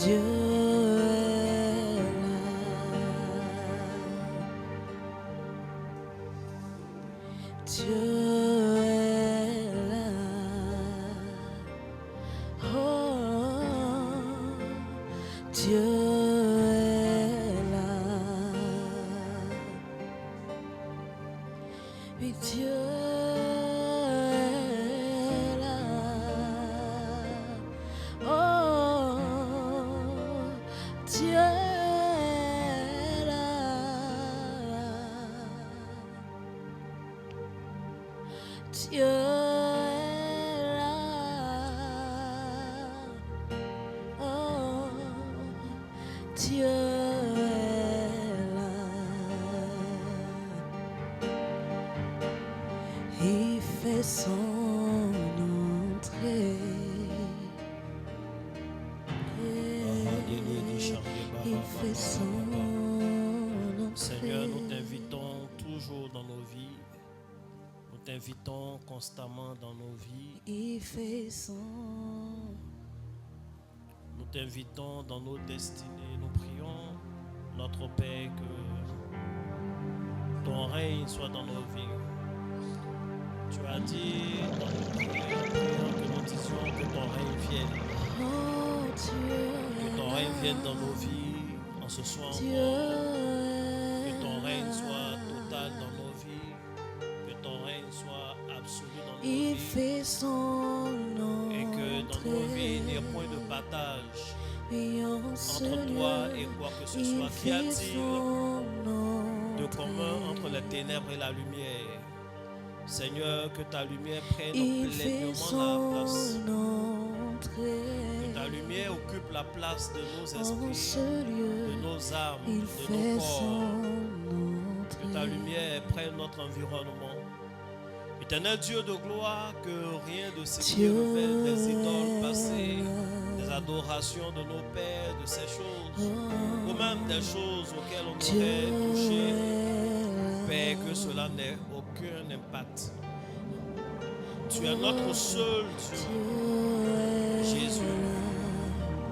Dieu est là. Dieu est là. Oh, Dieu est là. Oui, Dieu est là. Oh, Dieu est là. Dieu est là. Oh, Dieu est là. Il fait son entrée. Il fait son entrée. Seigneur, nous t'invitons toujours dans nos vies. Nous t'invitons constamment dans nos vies. Il fait son. Nous t'invitons dans nos destinées. Nous prions, notre Père, que ton règne soit dans nos vies. Tu as dit dans nos prières que nous disions que ton règne vienne. Oh, Dieu. Que ton règne vienne dans nos vies en ce soir encore. Que ton règne soit total dans nos vies. Que ton règne soit absolu dans nos Il vies. fait son entrée. Et que dans nos vies, il n'y ait point de partage entre toi et quoi que ce soit. Qu'y a-t-il de commun entre les ténèbres et la lumière? Seigneur, que ta lumière prenne pleinement la place. Que ta lumière occupe la place de nos esprits, de nos âmes, de nos corps. Que ta lumière prenne notre environnement. Éternel Dieu de gloire, que rien de ce qui révèle des idoles passées, des adorations de nos pères, de ces choses, ou même des choses auxquelles on aurait touché, Père, que cela n'ait aucun impact. Tu es notre seul Dieu. Jésus,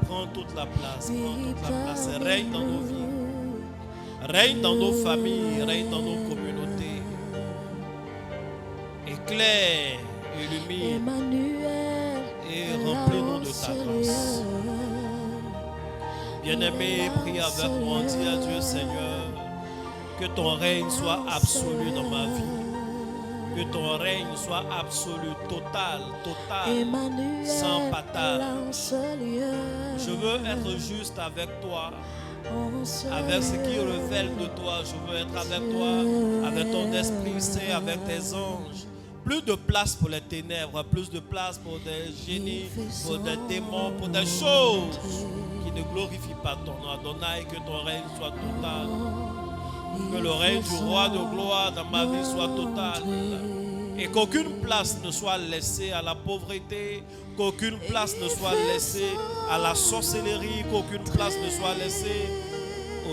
prends toute la place, et règne dans nos vies, règne dans nos familles, règne dans nos communautés. Éclaire, illumine et remplis-nous de ta grâce. Bien-aimé, prie avec moi, dis à Dieu, Seigneur, que ton règne soit absolu dans ma vie. Que ton règne soit absolu, total, sans partage. Je veux être juste avec toi, avec ce qui révèle de toi. Je veux être avec toi, avec ton Esprit Saint, avec tes anges. Plus de place pour les ténèbres, plus de place pour des génies, pour des démons, pour des choses qui ne glorifient pas ton nom. Adonai, que ton règne soit total. Que le règne du roi de gloire dans ma vie soit total. Et qu'aucune place ne soit laissée à la pauvreté, qu'aucune place ne soit laissée à la sorcellerie, qu'aucune place ne soit laissée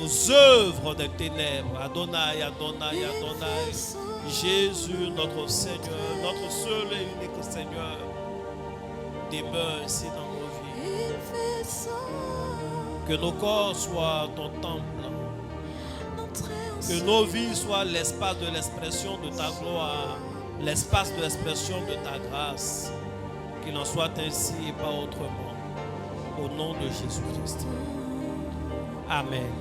aux œuvres des ténèbres. Adonai, Adonai, Adonai. Jésus, notre Seigneur, notre seul et unique Seigneur, demeure ici dans nos vies. Que nos corps soient ton temple. Que nos vies soient l'espace de l'expression de ta gloire, l'espace de l'expression de ta grâce. Qu'il en soit ainsi et pas autrement. Au nom de Jésus-Christ. Amen.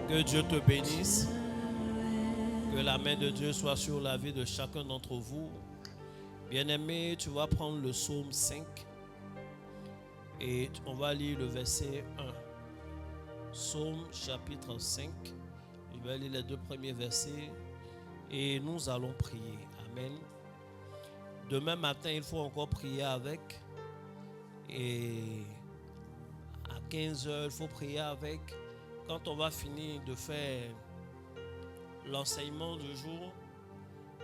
Que Dieu te bénisse. Que la main de Dieu soit sur la vie de chacun d'entre vous. Bien-aimé, tu vas prendre le psaume 5 et on va lire le verset 1. Psaume chapitre 5. Je vais lire les 2 premiers versets et nous allons prier. Amen. Demain matin, il faut encore prier avec. Et à 15h, il faut prier avec. Quand on va finir de faire l'enseignement du jour,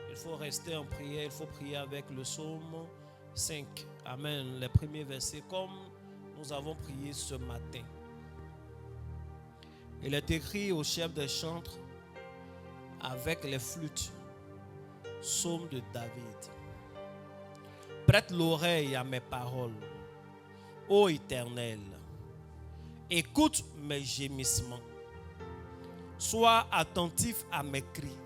il faut rester en prière, il faut prier avec le psaume 5. Amen. Les premiers versets comme nous avons prié ce matin. Il est écrit au chef des chantres avec les flûtes. Psaume de David. Prête l'oreille à mes paroles. Ô Éternel, écoute mes gémissements. Sois attentif à mes cris,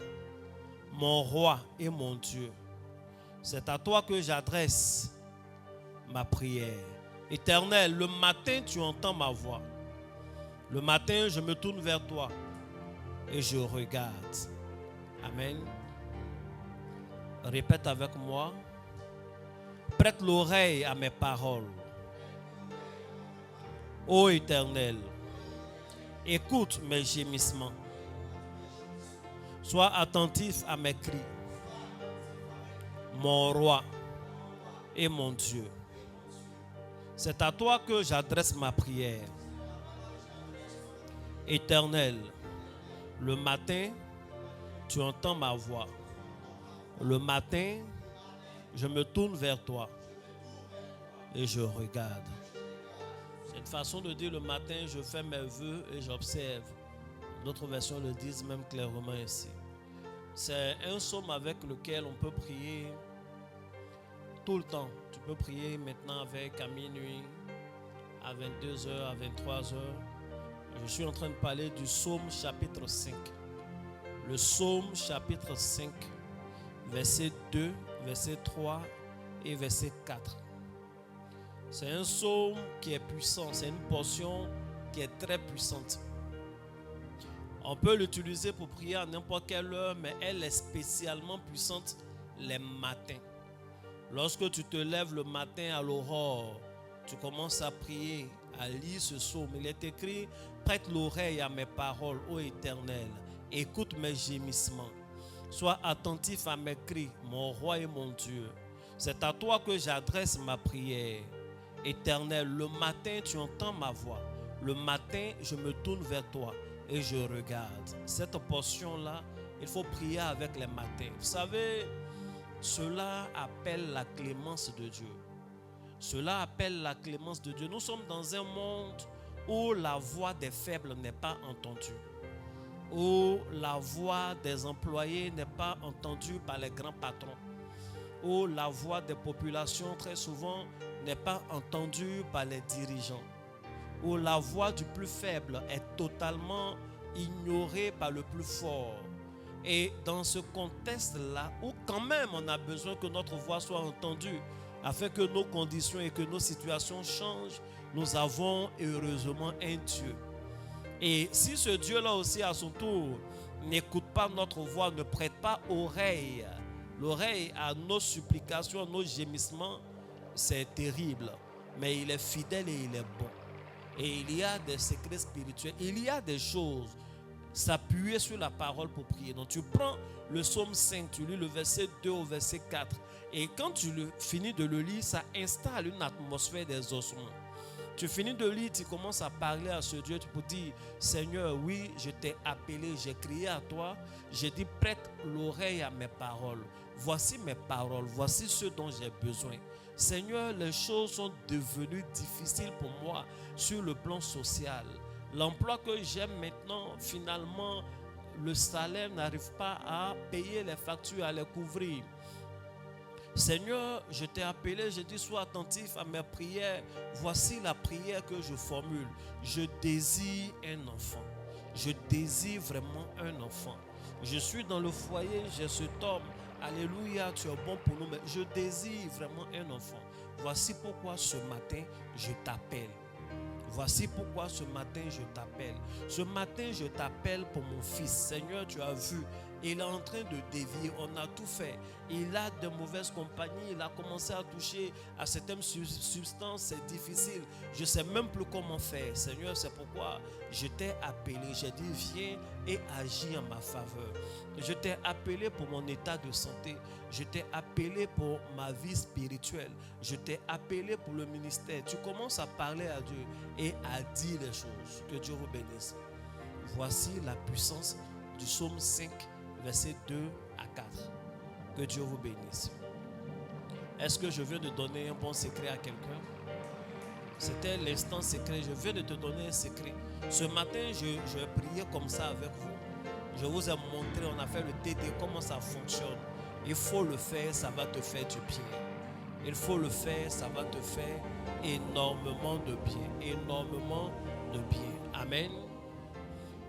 mon roi et mon Dieu. C'est à toi que j'adresse ma prière. Éternel, le matin, tu entends ma voix. Le matin, je me tourne vers toi et je regarde. Amen. Répète avec moi. Prête l'oreille à mes paroles. Ô Éternel, écoute mes gémissements. Sois attentif à mes cris, mon roi et mon Dieu. C'est à toi que j'adresse ma prière. Éternel, le matin, tu entends ma voix. Le matin, je me tourne vers toi et je regarde. Cette façon de dire le matin, je fais mes vœux et j'observe. D'autres versions le disent même clairement ici. C'est un psaume avec lequel on peut prier tout le temps. Tu peux prier maintenant avec à minuit, à 22h, à 23h. Je suis en train de parler du psaume chapitre 5. Le psaume chapitre 5, verset 2, verset 3 et verset 4. C'est un psaume qui est puissant, c'est une portion qui est très puissante. On peut l'utiliser pour prier à n'importe quelle heure, mais elle est spécialement puissante les matins. Lorsque tu te lèves le matin à l'aurore, tu commences à prier, à lire ce psaume. Il est écrit: prête l'oreille à mes paroles, ô Éternel, écoute mes gémissements. Sois attentif à mes cris, mon roi et mon Dieu. C'est à toi que j'adresse ma prière. Éternel, le matin, tu entends ma voix. Le matin, je me tourne vers toi et je regarde. Cette portion-là, il faut prier avec les matins. Vous savez, cela appelle la clémence de Dieu. Cela appelle la clémence de Dieu. Nous sommes dans un monde où la voix des faibles n'est pas entendue, où la voix des employés n'est pas entendue par les grands patrons, où la voix des populations très souvent n'est pas entendue par les dirigeants, où la voix du plus faible est totalement ignorée par le plus fort. Et dans ce contexte-là, où quand même on a besoin que notre voix soit entendue, afin que nos conditions et que nos situations changent, nous avons heureusement un Dieu. Et si ce Dieu-là aussi à son tour n'écoute pas notre voix, ne prête pas l'oreille à nos supplications, à nos gémissements, c'est terrible. Mais il est fidèle et il est bon. Et il y a des secrets spirituels, il y a des choses. S'appuyer sur la parole pour prier. Donc tu prends le psaume 5, tu lis le verset 2 au verset 4. Et quand tu finis de le lire, ça installe une atmosphère d'exaucement. Tu finis de lire, tu commences à parler à ce Dieu, tu peux dire: Seigneur, oui, je t'ai appelé, j'ai crié à toi, j'ai dit: prête l'oreille à mes paroles. Voici mes paroles, voici ce dont j'ai besoin. Seigneur, les choses sont devenues difficiles pour moi sur le plan social. L'emploi que j'aime maintenant, finalement, le salaire n'arrive pas à payer les factures, à les couvrir. Seigneur, je t'ai appelé, je dis: sois attentif à mes prières. Voici la prière que je formule. Je désire un enfant. Je désire vraiment un enfant. Je suis dans le foyer, j'ai cet homme. Alléluia, tu es bon pour nous, mais je désire vraiment un enfant. Voici pourquoi ce matin, je t'appelle. Voici pourquoi ce matin je t'appelle. Ce matin je t'appelle pour mon fils. Seigneur, tu as vu, il est en train de dévier. On a tout fait. Il a de mauvaises compagnies. Il a commencé à toucher à certaines substances. C'est difficile. Je ne sais même plus comment faire. Seigneur, c'est pourquoi je t'ai appelé. J'ai dit: viens et agis en ma faveur. Je t'ai appelé pour mon état de santé. Je t'ai appelé pour ma vie spirituelle. Je t'ai appelé pour le ministère. Tu commences à parler à Dieu et à dire les choses. Que Dieu vous bénisse. Voici la puissance du psaume 5, versets 2 à 4. Que Dieu vous bénisse. Est-ce que je viens de donner un bon secret à quelqu'un? C'était l'instant secret. Je viens de te donner un secret. Ce matin, je priais comme ça avec vous. Je vous ai montré, on a fait le TD, comment ça fonctionne. Il faut le faire, ça va te faire du bien. Il faut le faire, ça va te faire énormément de bien. Énormément de bien. Amen.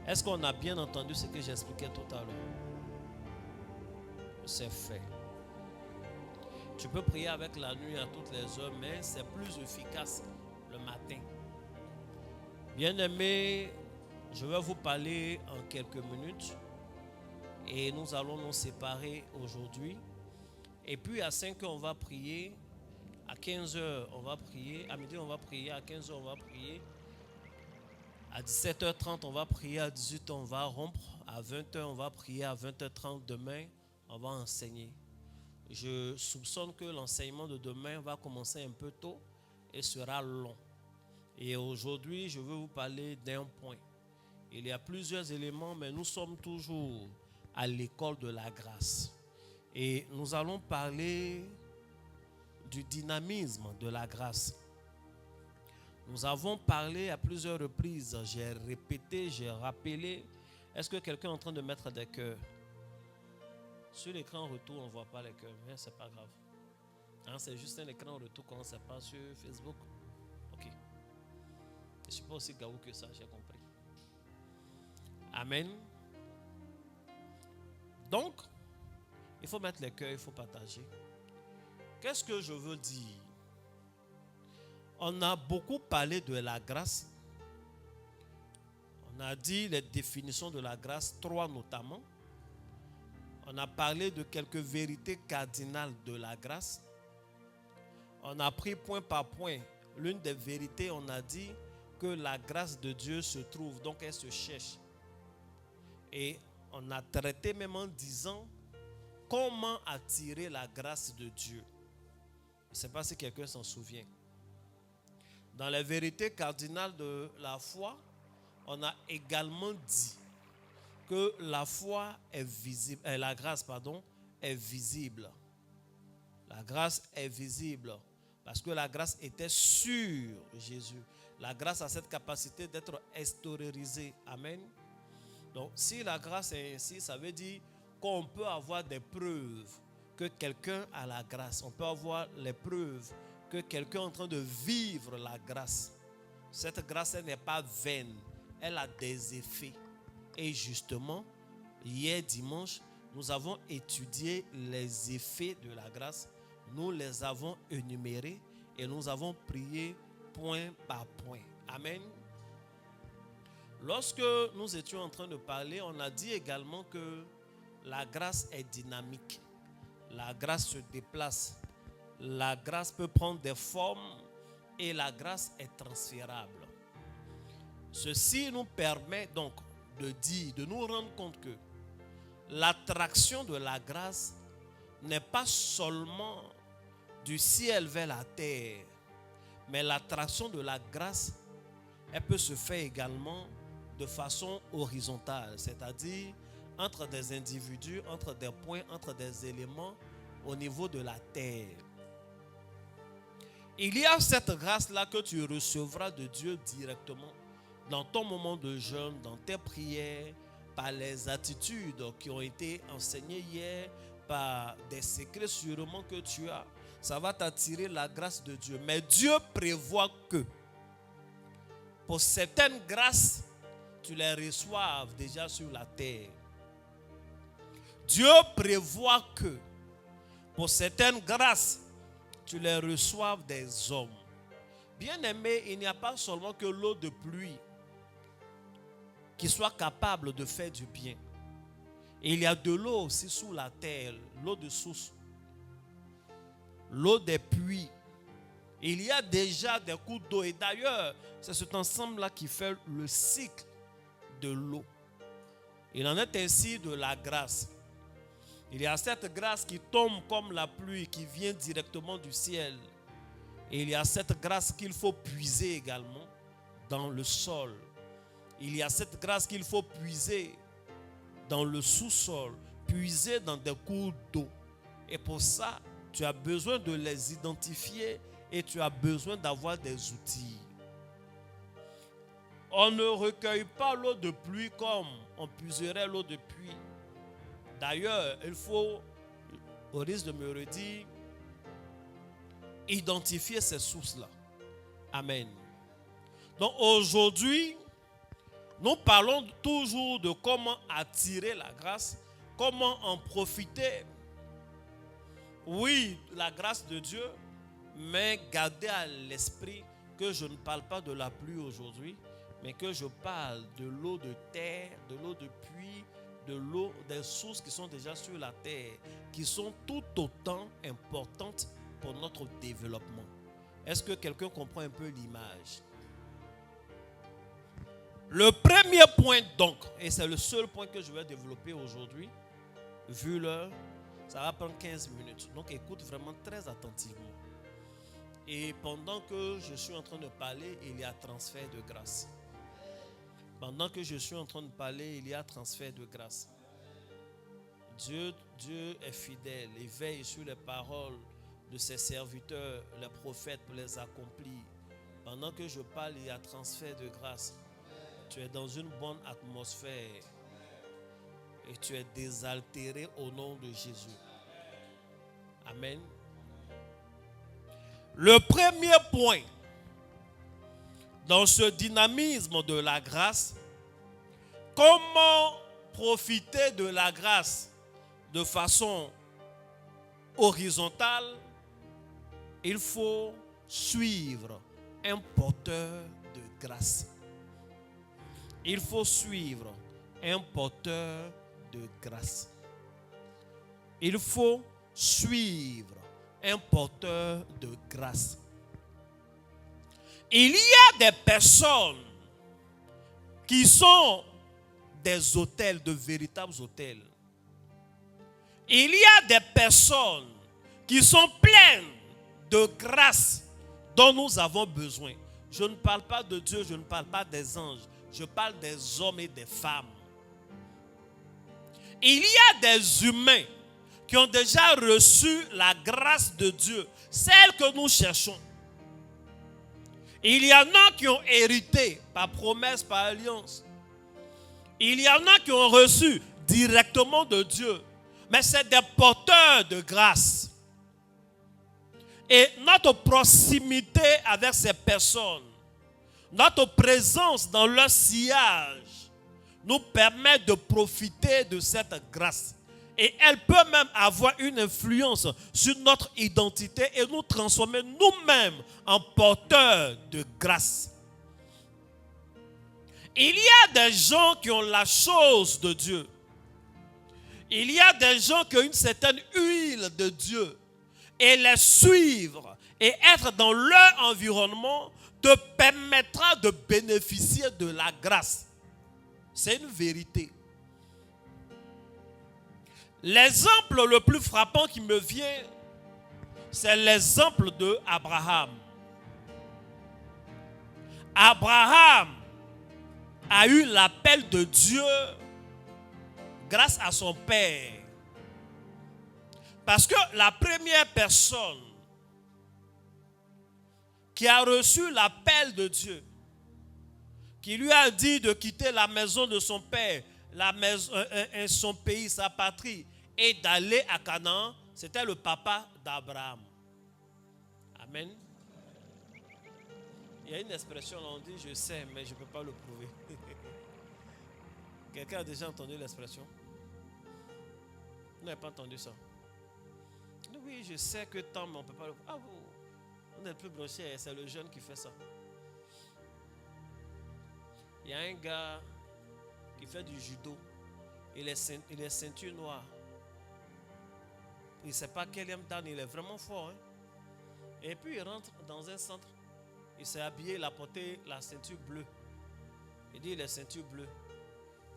Est-ce qu'on a bien entendu ce que j'expliquais tout à l'heure? C'est fait. Tu peux prier avec la nuit à toutes les heures, mais c'est plus efficace le matin. Bien-aimés, je vais vous parler en quelques minutes et nous allons nous séparer aujourd'hui. Et puis à 5 heures, on va prier. À 15 heures, on va prier. À midi, on va prier. À 15 heures, on va prier. À 17h30, on va prier. À 18h, on va rompre. À 20h, on va prier. À 20h30, demain, on va enseigner. Je soupçonne que l'enseignement de demain va commencer un peu tôt et sera long. Et aujourd'hui, je veux vous parler d'un point. Il y a plusieurs éléments, mais nous sommes toujours à l'école de la grâce. Et nous allons parler du dynamisme de la grâce. Nous avons parlé à plusieurs reprises, j'ai répété, j'ai rappelé. Est-ce que quelqu'un est en train de mettre des cœurs? Sur l'écran retour, on ne voit pas les cœurs, mais ce n'est pas grave. Hein, c'est juste un écran retour quand ce n'est pas sur Facebook. Ok. Je ne suis pas aussi gaou que ça, j'ai compris. Amen. Donc, il faut mettre les cœurs, il faut partager. Qu'est-ce que je veux dire? On a beaucoup parlé de la grâce. On a dit les définitions de la grâce, 3 notamment. On a parlé de quelques vérités cardinales de la grâce. On a pris point par point. L'une des vérités, on a dit que la grâce de Dieu se trouve, donc elle se cherche. Et on a traité même en disant comment attirer la grâce de Dieu. Je ne sais pas si quelqu'un s'en souvient. Dans les vérités cardinales de la foi, on a également dit que la foi est visible, la grâce, est visible. La grâce est visible parce que la grâce était sur Jésus. La grâce a cette capacité d'être extériorisée. Amen. Donc, si la grâce est ainsi, ça veut dire qu'on peut avoir des preuves que quelqu'un a la grâce. On peut avoir les preuves que quelqu'un est en train de vivre la grâce. Cette grâce, elle n'est pas vaine. Elle a des effets. Et justement, hier dimanche, nous avons étudié les effets de la grâce. Nous les avons énumérés et nous avons prié point par point. Amen. Lorsque nous étions en train de parler, on a dit également que la grâce est dynamique. La grâce se déplace. La grâce peut prendre des formes et la grâce est transférable. Ceci nous permet donc de nous rendre compte que l'attraction de la grâce n'est pas seulement du ciel vers la terre, mais l'attraction de la grâce, elle peut se faire également de façon horizontale, c'est-à-dire entre des individus, entre des points, entre des éléments au niveau de la terre. Il y a cette grâce-là que tu recevras de Dieu directement dans ton moment de jeûne, dans tes prières, par les attitudes qui ont été enseignées hier, par des secrets sûrement que tu as. Ça va t'attirer la grâce de Dieu. Mais Dieu prévoit que pour certaines grâces, tu les reçoives déjà sur la terre. Dieu prévoit que pour certaines grâces, tu les reçoives des hommes. Bien-aimé, il n'y a pas seulement que l'eau de pluie qui soit capable de faire du bien. Et il y a de l'eau aussi sous la terre, l'eau de source, l'eau des puits. Il y a déjà des coups d'eau. Et d'ailleurs, c'est cet ensemble-là qui fait le cycle de l'eau. Il en est ainsi de la grâce. Il y a cette grâce qui tombe comme la pluie, qui vient directement du ciel. Et il y a cette grâce qu'il faut puiser également dans le sol. Il y a cette grâce qu'il faut puiser dans le sous-sol, puiser dans des cours d'eau. Et pour ça, tu as besoin de les identifier et tu as besoin d'avoir des outils. On ne recueille pas l'eau de pluie comme on puiserait l'eau de puits. D'ailleurs, il faut, au risque de me redire, identifier ces sources-là. Amen. Donc aujourd'hui, nous parlons toujours de comment attirer la grâce, comment en profiter. Oui, la grâce de Dieu, mais gardez à l'esprit que je ne parle pas de la pluie aujourd'hui, mais que je parle de l'eau de terre, de l'eau de puits, de l'eau des sources qui sont déjà sur la terre, qui sont tout autant importantes pour notre développement. Est-ce que quelqu'un comprend un peu l'image? Le premier point donc, et c'est le seul point que je vais développer aujourd'hui, vu l'heure, ça va prendre 15 minutes. Donc écoute vraiment très attentivement. Et pendant que je suis en train de parler, il y a transfert de grâce. Pendant que je suis en train de parler, il y a transfert de grâce. Dieu est fidèle et veille sur les paroles de ses serviteurs, les prophètes, pour les accomplir. Pendant que je parle, il y a transfert de grâce. Tu es dans une bonne atmosphère et tu es désaltéré au nom de Jésus. Amen. Le premier point dans ce dynamisme de la grâce, comment profiter de la grâce de façon horizontale? Il faut suivre un porteur de grâce. Il faut suivre un porteur de grâce. Il faut suivre un porteur de grâce. Il y a des personnes qui sont des autels, de véritables autels. Il y a des personnes qui sont pleines de grâce dont nous avons besoin. Je ne parle pas de Dieu, je ne parle pas des anges. Je parle des hommes et des femmes. Il y a des humains qui ont déjà reçu la grâce de Dieu, celle que nous cherchons. Il y en a qui ont hérité par promesse, par alliance. Il y en a qui ont reçu directement de Dieu. Mais c'est des porteurs de grâce. Et notre proximité avec ces personnes, notre présence dans leur sillage nous permet de profiter de cette grâce. Et elle peut même avoir une influence sur notre identité et nous transformer nous-mêmes en porteurs de grâce. Il y a des gens qui ont la chose de Dieu. Il y a des gens qui ont une certaine huile de Dieu. Et les suivre et être dans leur environnement te permettra de bénéficier de la grâce. C'est une vérité. L'exemple le plus frappant qui me vient, c'est l'exemple de Abraham. Abraham a eu l'appel de Dieu grâce à son père. Parce que la première personne qui a reçu l'appel de Dieu, qui lui a dit de quitter la maison de son père, son pays, sa patrie, et d'aller à Canaan, c'était le papa d'Abraham. Amen. Il y a une expression, on dit je sais, mais je ne peux pas le prouver. Quelqu'un a déjà entendu l'expression? Vous n'avez pas entendu ça? Oui, je sais que tant, mais on ne peut pas le prouver. Ah, vous n'êtes plus branché, c'est le jeune qui fait ça. Il y a un gars qui fait du judo. Il est ceinture noire. Il ne sait pas quel dan, il est vraiment fort. Hein? Et puis il rentre dans un centre. Il s'est habillé, il a porté la ceinture bleue. Il dit il est ceinture bleue.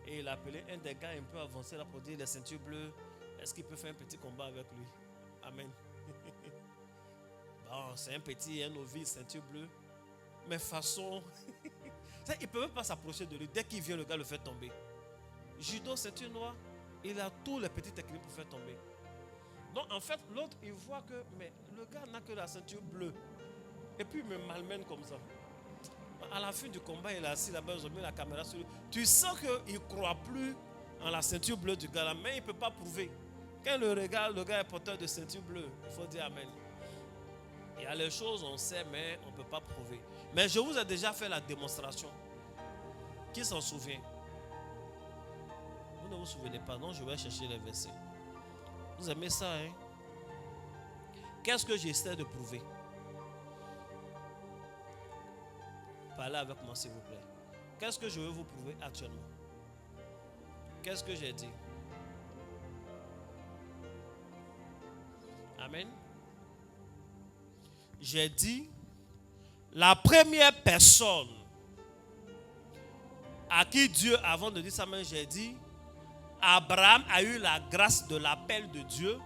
Et il a appelé un des gars un peu avancé là pour dire il est ceinture bleue. Est-ce qu'il peut faire un petit combat avec lui? Amen. Bon, c'est un novice, ceinture bleue. Mais façon... il ne peut même pas s'approcher de lui. Dès qu'il vient, le gars le fait tomber. Judo, ceinture noire, il a tous les petites techniques pour faire tomber. Donc en fait, l'autre, il voit que mais le gars n'a que la ceinture bleue. Et puis il me malmène comme ça. À la fin du combat, il est assis là-bas, ils ont mis la caméra sur lui. Tu sens qu'il ne croit plus en la ceinture bleue du gars là, mais il ne peut pas prouver. Quand il le regarde, le gars est porteur de ceinture bleue. Il faut dire Amen. Il y a les choses, on sait, mais on ne peut pas prouver. Mais je vous ai déjà fait la démonstration. Qui s'en souvient? Vous ne vous souvenez pas, non? Je vais chercher les versets. Vous aimez ça, hein? Qu'est-ce que j'essaie de prouver? Parlez avec moi, s'il vous plaît. Qu'est-ce que je veux vous prouver actuellement? Qu'est-ce que j'ai dit? Amen. J'ai dit, la première personne à qui Dieu, avant de dire ça, j'ai dit, Abraham a eu la grâce de l'appel de Dieu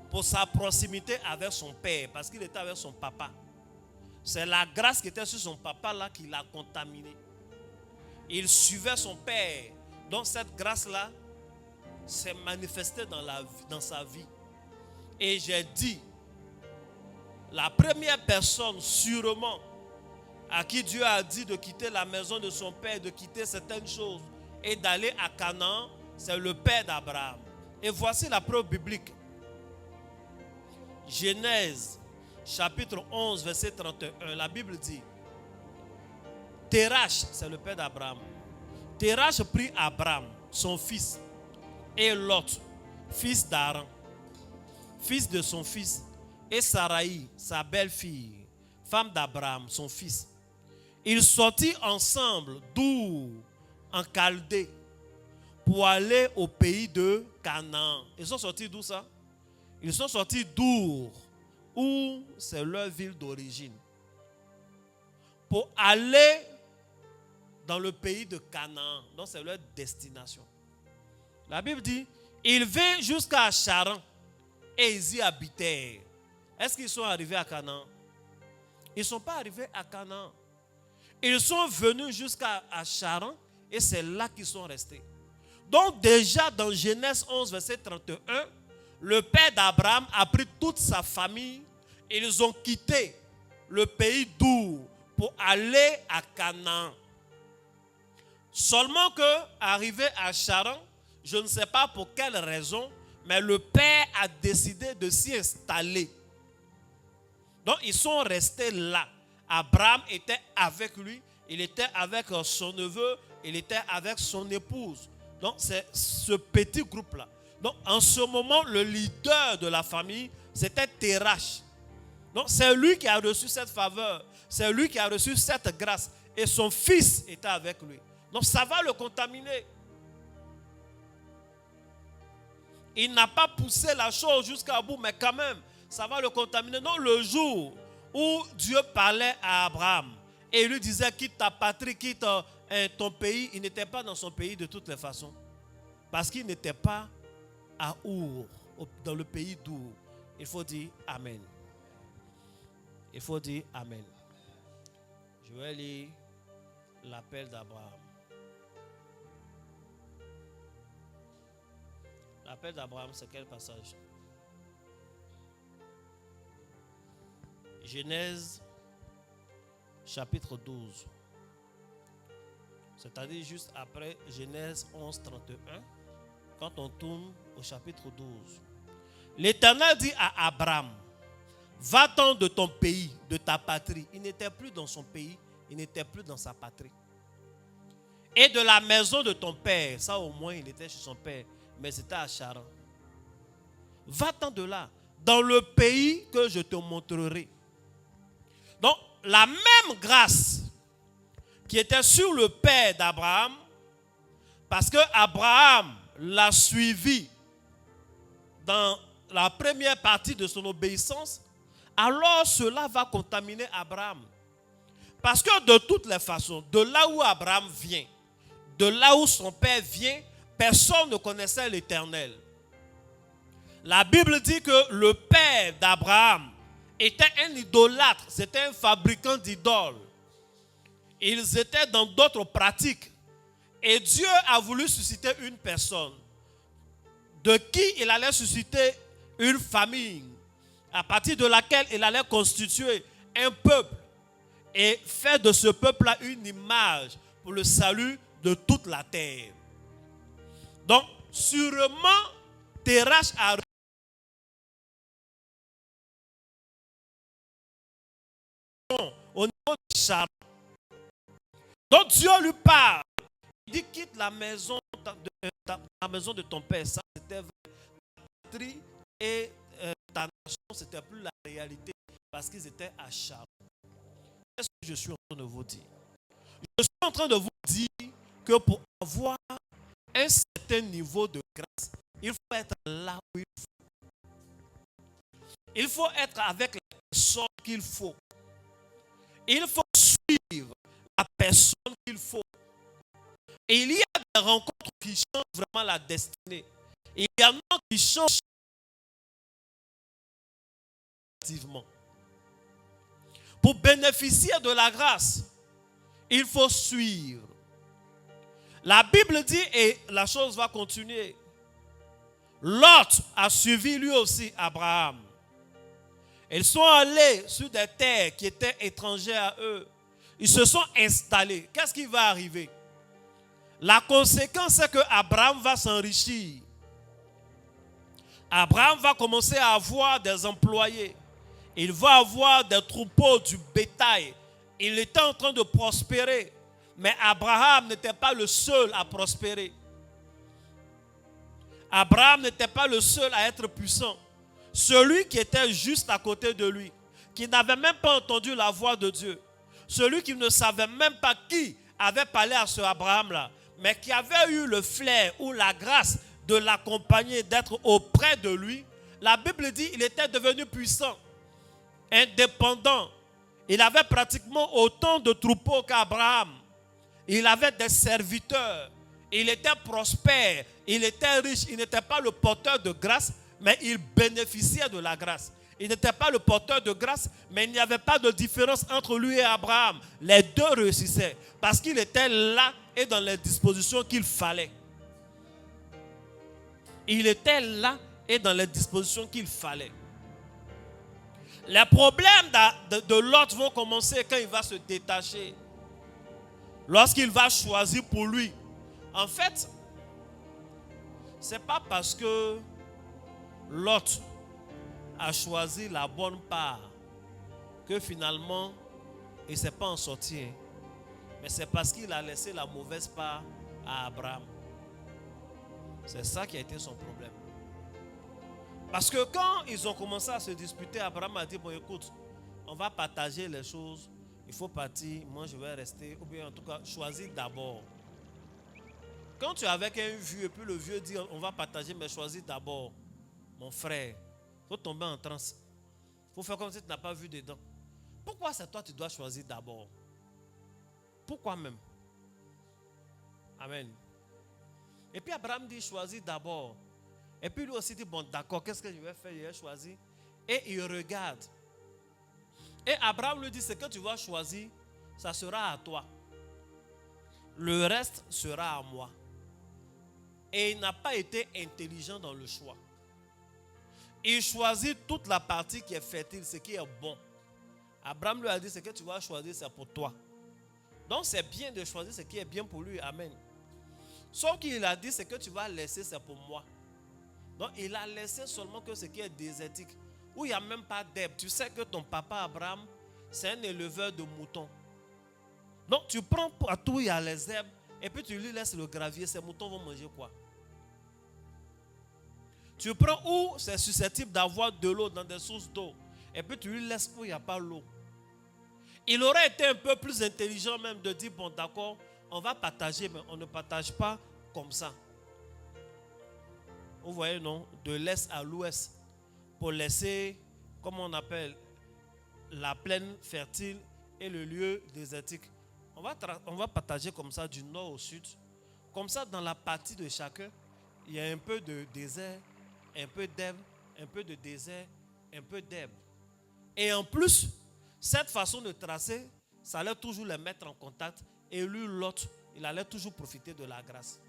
pour sa proximité avec son père, parce qu'il était avec son papa. C'est la grâce qui était sur son papa là qui l'a contaminé. Il suivait son père. Donc cette grâce-là s'est manifestée dans sa vie. Et j'ai dit, la première personne sûrement à qui Dieu a dit de quitter la maison de son père, de quitter certaines choses et d'aller à Canaan, c'est le père d'Abraham. Et voici la preuve biblique. Genèse chapitre 11 verset 31, la Bible dit, Terach, c'est le père d'Abraham. Terach prit Abraham, son fils, et Lot, fils d'Aran, fils de son fils, et Sarai, sa belle-fille, femme d'Abraham, son fils. Ils sortirent ensemble d'Our, en Chaldée, pour aller au pays de Canaan. Ils sont sortis d'où ça? Ils sont sortis d'Our, où c'est leur ville d'origine, pour aller dans le pays de Canaan. Donc c'est leur destination. La Bible dit, ils vinrent jusqu'à Charan et ils y habitèrent. Est-ce qu'ils sont arrivés à Canaan? Ils ne sont pas arrivés à Canaan. Ils sont venus jusqu'à Charan et c'est là qu'ils sont restés. Donc déjà dans Genèse 11 verset 31, le père d'Abraham a pris toute sa famille. Ils ont quitté le pays d'Our pour aller à Canaan. Seulement que, arrivé à Charan, je ne sais pas pour quelle raison, mais le père a décidé de s'y installer. Donc ils sont restés là. Abraham était avec lui, il était avec son neveu, il était avec son épouse. Donc c'est ce petit groupe-là. Donc en ce moment, le leader de la famille, c'était Terach. Donc c'est lui qui a reçu cette faveur, c'est lui qui a reçu cette grâce. Et son fils était avec lui. Donc ça va le contaminer. Il n'a pas poussé la chose jusqu'à bout, mais quand même, ça va le contaminer. Non, le jour où Dieu parlait à Abraham et lui disait quitte ta patrie, quitte ton pays, il n'était pas dans son pays de toutes les façons. Parce qu'il n'était pas à Our, dans le pays d'Our. Il faut dire Amen. Il faut dire Amen. Je vais lire l'appel d'Abraham. L'appel d'Abraham, c'est quel passage? Genèse chapitre 12. C'est-à-dire juste après Genèse 11, 31, quand on tourne au chapitre 12. L'Éternel dit à Abraham, va-t'en de ton pays, de ta patrie. Il n'était plus dans son pays, il n'était plus dans sa patrie. Et de la maison de ton père, ça au moins il était chez son père, mais c'était à Charan. Va-t'en de là, dans le pays que je te montrerai. Donc, la même grâce qui était sur le père d'Abraham, parce que Abraham l'a suivi dans la première partie de son obéissance, alors cela va contaminer Abraham. Parce que de toutes les façons, de là où Abraham vient, de là où son père vient, personne ne connaissait l'Éternel. La Bible dit que le père d'Abraham était un idolâtre, c'était un fabricant d'idoles. Ils étaient dans d'autres pratiques. Et Dieu a voulu susciter une personne de qui il allait susciter une famille, à partir de laquelle il allait constituer un peuple et faire de ce peuple-là une image pour le salut de toute la terre. Donc, sûrement, Terach a maison, au niveau du charbon. Donc Dieu lui parle. Il dit quitte la maison de ton père. Ça c'était ta patrie et ta nation, c'était plus la réalité parce qu'ils étaient à charbon. Qu'est-ce que je suis en train de vous dire? Je suis en train de vous dire que pour avoir un certain niveau de grâce, il faut être là où il faut. Il faut être avec la personne qu'il faut. Il faut suivre la personne qu'il faut. Et il y a des rencontres qui changent vraiment la destinée. Et il y en a qui changent activement. Pour bénéficier de la grâce, il faut suivre. La Bible dit, et la chose va continuer, Lot a suivi lui aussi Abraham. Ils sont allés sur des terres qui étaient étrangères à eux. Ils se sont installés. Qu'est-ce qui va arriver? La conséquence, c'est que Abraham va s'enrichir. Abraham va commencer à avoir des employés. Il va avoir des troupeaux, du bétail. Il était en train de prospérer. Mais Abraham n'était pas le seul à prospérer. Abraham n'était pas le seul à être puissant. Celui qui était juste à côté de lui, qui n'avait même pas entendu la voix de Dieu, celui qui ne savait même pas qui avait parlé à ce Abraham-là, mais qui avait eu le flair ou la grâce de l'accompagner, d'être auprès de lui, la Bible dit qu'il était devenu puissant, indépendant. Il avait pratiquement autant de troupeaux qu'Abraham. Il avait des serviteurs. Il était prospère. Il était riche. Il n'était pas le porteur de grâce, mais il bénéficiait de la grâce. Il n'était pas le porteur de grâce, mais il n'y avait pas de différence entre lui et Abraham. Les deux réussissaient parce qu'il était là et dans les dispositions qu'il fallait. Il était là et dans les dispositions qu'il fallait. Les problèmes de Lot vont commencer quand il va se détacher. Lorsqu'il va choisir pour lui. En fait, ce n'est pas parce que Lot a choisi la bonne part que finalement il ne s'est pas en sorti. Mais c'est parce qu'il a laissé la mauvaise part à Abraham. C'est ça qui a été son problème. Parce que quand ils ont commencé à se disputer, Abraham a dit, bon écoute, on va partager les choses, il faut partir, moi je vais rester, ou bien en tout cas, choisis d'abord. Quand tu es avec un vieux, et puis le vieux dit, on va partager, mais choisis d'abord, mon frère, il faut tomber en transe. Il faut faire comme si tu n'as pas vu dedans. Pourquoi c'est toi qui dois choisir d'abord? Pourquoi même? Amen. Et puis Abraham dit, choisis d'abord. Et puis lui aussi dit, bon d'accord, qu'est-ce que je vais faire? Je vais choisir. Et il regarde. Et Abraham lui dit, ce que tu vas choisir, ça sera à toi. Le reste sera à moi. Et il n'a pas été intelligent dans le choix. Il choisit toute la partie qui est fertile, ce qui est bon. Abraham lui a dit, ce que tu vas choisir, c'est pour toi. Donc c'est bien de choisir ce qui est bien pour lui. Amen. Sauf qu'il a dit, ce que tu vas laisser, c'est pour moi. Donc il a laissé seulement que ce qui est désertique, où il n'y a même pas d'herbe. Tu sais que ton papa Abraham, c'est un éleveur de moutons. Donc tu prends partout où il y a les herbes, et puis tu lui laisses le gravier, ces moutons vont manger quoi? Tu prends où c'est susceptible d'avoir de l'eau dans des sources d'eau, et puis tu lui laisses où il n'y a pas l'eau. Il aurait été un peu plus intelligent même de dire, bon d'accord, on va partager, mais on ne partage pas comme ça. Vous voyez, non? De l'est à l'ouest. Pour laisser, comme on appelle, la plaine fertile et le lieu désertique. On va partager comme ça du nord au sud. Comme ça, dans la partie de chacun, il y a un peu de désert, un peu d'herbe, un peu de désert, un peu d'herbe. Et en plus, cette façon de tracer, ça allait toujours les mettre en contact. Et lui, l'autre, il allait toujours profiter de la grâce.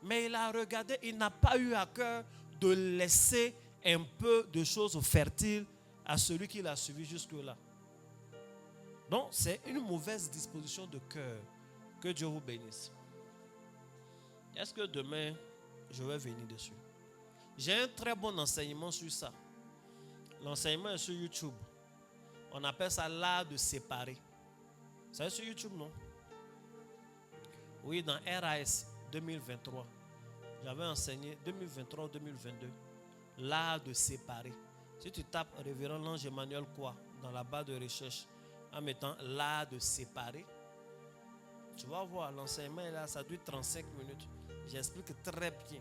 Mais il a regardé, il n'a pas eu à cœur de laisser un peu de choses fertiles à celui qui l'a suivi jusque-là. Donc, c'est une mauvaise disposition de cœur. Que Dieu vous bénisse. Est-ce que demain, je vais venir dessus? J'ai un très bon enseignement sur ça. L'enseignement est sur YouTube. On appelle ça l'art de séparer. C'est sur YouTube, non? Oui, dans RAS 2023. J'avais enseigné 2023-2022 l'art de séparer. Si tu tapes Révérend L'Ange Emmanuel quoi dans la barre de recherche en mettant l'art de séparer, tu vas voir l'enseignement est là, ça dure 35 minutes. J'explique très bien.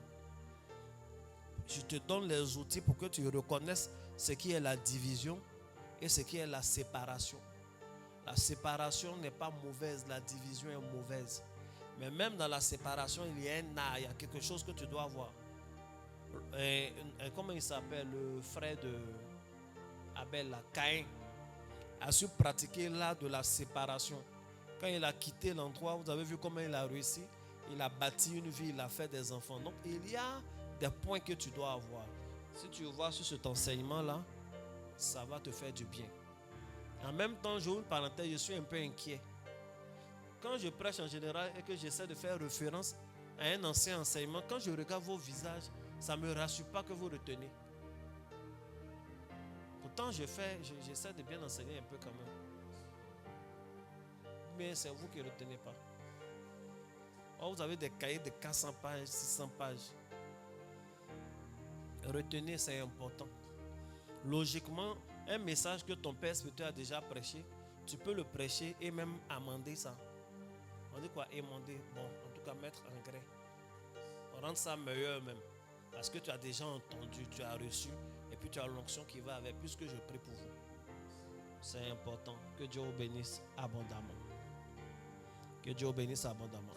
Je te donne les outils pour que tu reconnaisses ce qui est la division et ce qui est la séparation. La séparation n'est pas mauvaise, la division est mauvaise. Mais même dans la séparation, il y a un art, il y a quelque chose que tu dois avoir. Comment il s'appelle, le frère de Abel, Caïn, a su pratiquer l'art de la séparation. Quand il a quitté l'endroit, vous avez vu comment il a réussi. Il a bâti une vie, il a fait des enfants. Donc il y a des points que tu dois avoir. Si tu vois sur cet enseignement-là, ça va te faire du bien. En même temps, j'ouvre une parenthèse, je suis un peu inquiet. Quand je prêche en général et que j'essaie de faire référence à un ancien enseignement, quand je regarde vos visages, ça ne me rassure pas que vous retenez. Pourtant, j'essaie de bien enseigner un peu quand même. Mais c'est vous qui ne retenez pas. Oh, vous avez des cahiers de 400 pages, 600 pages. Retenez, c'est important. Logiquement, un message que ton père spirituel a déjà prêché, tu peux le prêcher et même amender ça. On dit quoi? Émonder. Bon, en tout cas, mettre en grès. On rend ça meilleur même. Parce que tu as déjà entendu, tu as reçu, et puis tu as l'onction qui va avec, puisque je prie pour vous. C'est important. Que Dieu vous bénisse abondamment. Que Dieu vous bénisse abondamment.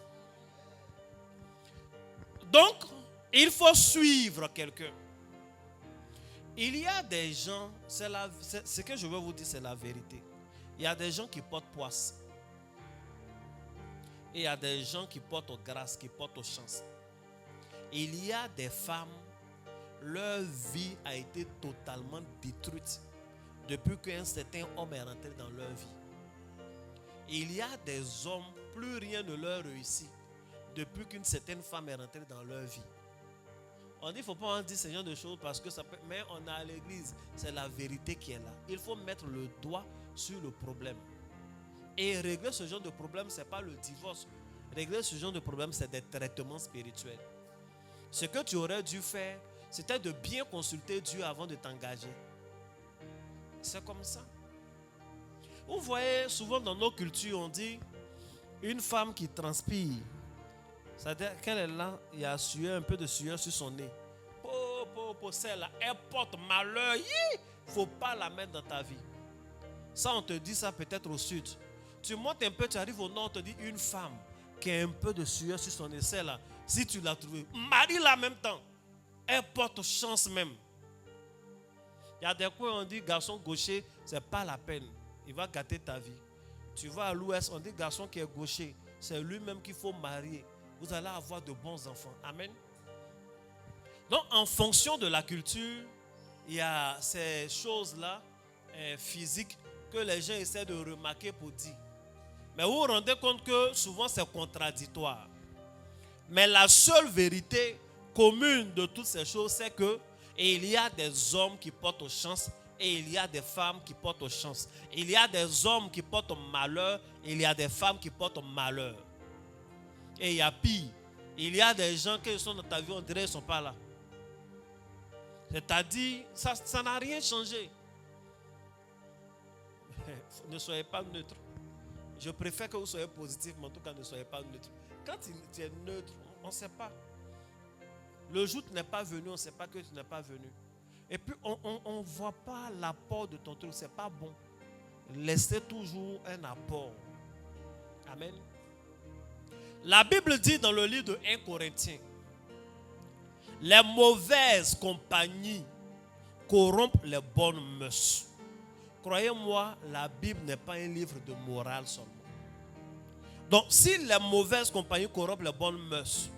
Donc, il faut suivre quelqu'un. Il y a des gens, ce que je veux vous dire, c'est la vérité. Il y a des gens qui portent poisse. Et il y a des gens qui portent grâce, qui portent chance. Il y a des femmes, leur vie a été totalement détruite depuis qu'un certain homme est rentré dans leur vie. Il y a des hommes, plus rien ne leur réussit depuis qu'une certaine femme est rentrée dans leur vie. On dit qu'il ne faut pas en dire ce genre de choses parce que ça peut... Mais on a à l'église, c'est la vérité qui est là. Il faut mettre le doigt sur le problème. Et régler ce genre de problème, ce n'est pas le divorce. Régler ce genre de problème, c'est des traitements spirituels. Ce que tu aurais dû faire, c'était de bien consulter Dieu avant de t'engager. C'est comme ça. Vous voyez, souvent dans nos cultures, on dit une femme qui transpire. C'est-à-dire qu'elle est là, il y a sueur, un peu de sueur sur son nez. Celle-là, elle porte malheur. Il ne faut pas la mettre dans ta vie. Ça, on te dit ça peut-être au sud. Tu montes un peu, tu arrives au nord, on te dit une femme qui a un peu de sueur sur son nez. Celle-là, si tu l'as trouvée, marie-la en même temps. Elle porte chance même. Il y a des coins où on dit garçon gaucher, ce n'est pas la peine. Il va gâter ta vie. Tu vas à l'ouest, on dit garçon qui est gaucher, c'est lui-même qu'il faut marier. Vous allez avoir de bons enfants. Amen. Donc, en fonction de la culture, il y a ces choses-là physiques que les gens essaient de remarquer pour dire. Mais vous vous rendez compte que souvent c'est contradictoire. Mais la seule vérité commune de toutes ces choses, c'est que il y a des hommes qui portent chance et il y a des femmes qui portent chance. Il y a des hommes qui portent malheur et il y a des femmes qui portent malheur. Et il y a pire. Il y a des gens qui sont dans ta vie, on dirait qu'ils ne sont pas là. C'est-à-dire, ça n'a rien changé. Ne soyez pas neutre. Je préfère que vous soyez positif, mais en tout cas, ne soyez pas neutre. Quand tu es neutre, on ne sait pas. Le jour où tu n'es pas venu, on ne sait pas que tu n'es pas venu. Et puis, on ne voit pas l'apport de ton truc. Ce n'est pas bon. Laissez toujours un apport. Amen. La Bible dit dans le livre de 1 Corinthiens, les mauvaises compagnies corrompent les bonnes mœurs. Croyez-moi, la Bible n'est pas un livre de morale seulement. Donc, si les mauvaises compagnies corrompent les bonnes mœurs,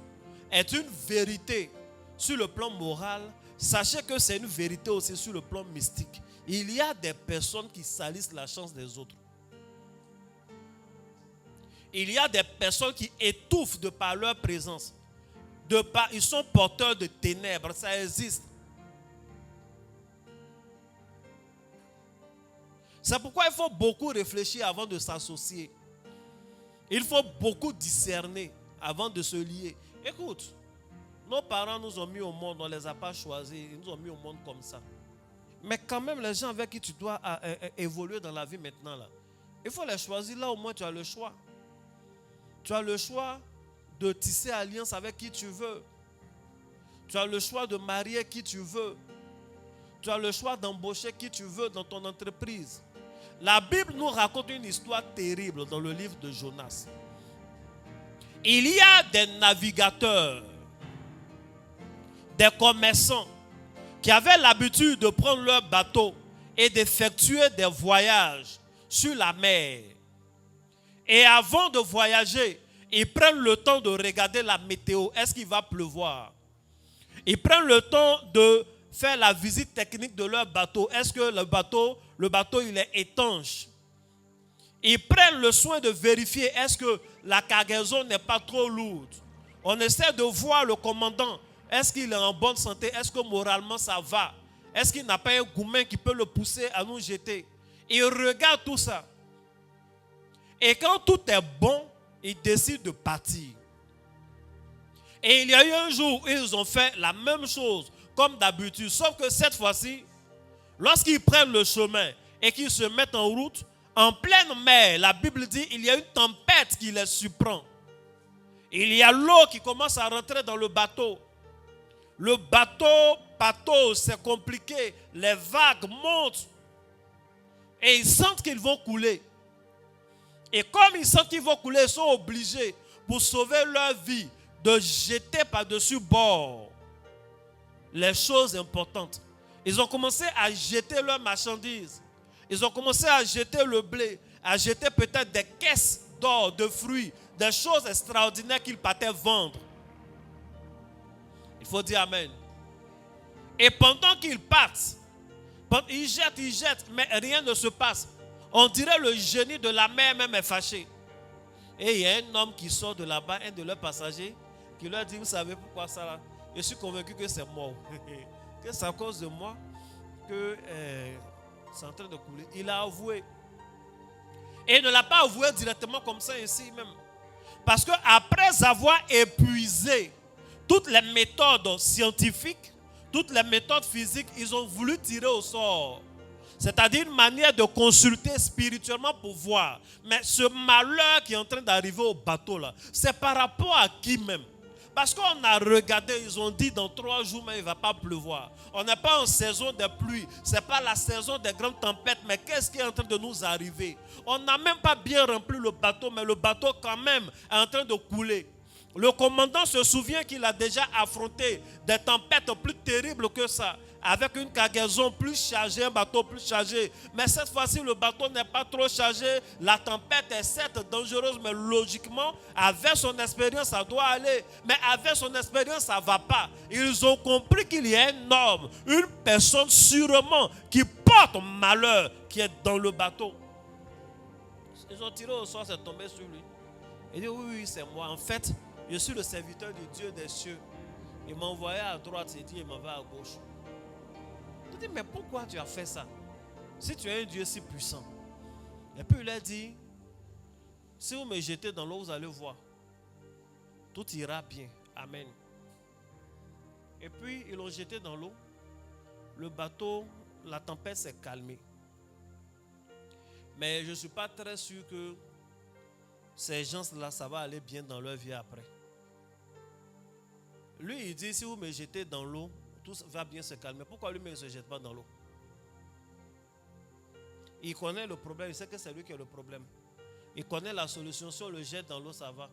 est une vérité sur le plan moral, sachez que c'est une vérité aussi sur le plan mystique. Il y a des personnes qui salissent la chance des autres. Il y a des personnes qui étouffent de par leur présence. Ils sont porteurs de ténèbres, ça existe. C'est pourquoi il faut beaucoup réfléchir avant de s'associer. Il faut beaucoup discerner avant de se lier. Écoute, nos parents nous ont mis au monde, on ne les a pas choisis, ils nous ont mis au monde comme ça. Mais quand même, les gens avec qui tu dois évoluer dans la vie maintenant, là, il faut les choisir. Là, au moins, tu as le choix. Tu as le choix de tisser alliance avec qui tu veux. Tu as le choix de marier qui tu veux. Tu as le choix d'embaucher qui tu veux dans ton entreprise. La Bible nous raconte une histoire terrible dans le livre de Jonas. Il y a des navigateurs, des commerçants qui avaient l'habitude de prendre leur bateau et d'effectuer des voyages sur la mer. Et avant de voyager, ils prennent le temps de regarder la météo. Est-ce qu'il va pleuvoir? Ils prennent le temps de faire la visite technique de leur bateau. Est-ce que le bateau il est étanche? Ils prennent le soin de vérifier est-ce que la cargaison n'est pas trop lourde. On essaie de voir le commandant. Est-ce qu'il est en bonne santé? Est-ce que moralement ça va? Est-ce qu'il n'a pas un goumen qui peut le pousser à nous jeter? Ils regardent tout ça. Et quand tout est bon, ils décident de partir. Et il y a eu un jour où ils ont fait la même chose comme d'habitude. Sauf que cette fois-ci, lorsqu'ils prennent le chemin et qu'ils se mettent en route, en pleine mer, la Bible dit il y a une tempête qui les surprend. Il y a l'eau qui commence à rentrer dans le bateau. Le bateau, c'est compliqué. Les vagues montent. Et ils sentent qu'ils vont couler. Et comme ils sentent qu'ils vont couler, ils sont obligés, pour sauver leur vie, de jeter par-dessus bord les choses importantes. Ils ont commencé à jeter leurs marchandises. Ils ont commencé à jeter le blé, à jeter peut-être des caisses d'or, de fruits, des choses extraordinaires qu'ils partaient vendre. Il faut dire Amen. Et pendant qu'ils partent, ils jettent, mais rien ne se passe. On dirait le génie de la mer même est fâché. Et il y a un homme qui sort de là-bas, un de leurs passagers, qui leur dit, vous savez pourquoi ça là? Je suis convaincu que c'est moi. Que c'est à cause de moi que c'est en train de couler. Il a avoué. Et il ne l'a pas avoué directement comme ça ici même. Parce qu'après avoir épuisé toutes les méthodes scientifiques, toutes les méthodes physiques, ils ont voulu tirer au sort. C'est-à-dire une manière de consulter spirituellement pour voir. Mais ce malheur qui est en train d'arriver au bateau là, c'est par rapport à qui même? Parce qu'on a regardé, ils ont dit dans 3 jours, mais il ne va pas pleuvoir. On n'est pas en saison de pluie. Ce n'est pas la saison des grandes tempêtes. Mais qu'est-ce qui est en train de nous arriver? On n'a même pas bien rempli le bateau, mais le bateau quand même est en train de couler. Le commandant se souvient qu'il a déjà affronté des tempêtes plus terribles que ça, avec une cargaison plus chargée, un bateau plus chargé. Mais cette fois-ci, le bateau n'est pas trop chargé. La tempête est certes dangereuse, mais logiquement, avec son expérience, ça doit aller. Mais avec son expérience, ça ne va pas. Ils ont compris qu'il y a un homme, une personne sûrement qui porte malheur, qui est dans le bateau. Ils ont tiré au sort, c'est tombé sur lui. Il dit, oui, c'est moi. En fait, je suis le serviteur du Dieu des cieux. Il m'a envoyé à droite, il dit, il m'envoie à gauche. Il dit, mais pourquoi tu as fait ça? Si tu es un Dieu si puissant. Et puis il a dit, si vous me jetez dans l'eau, vous allez voir. Tout ira bien. Amen. Et puis ils l'ont jeté dans l'eau. Le bateau, la tempête s'est calmée. Mais je ne suis pas très sûr que ces gens-là, ça va aller bien dans leur vie après. Lui, il dit, si vous me jetez dans l'eau, tout va bien se calmer. Pourquoi lui-même ne se jette pas dans l'eau? Il connaît le problème, il sait que c'est lui qui a le problème. Il connaît la solution, si on le jette dans l'eau, ça va.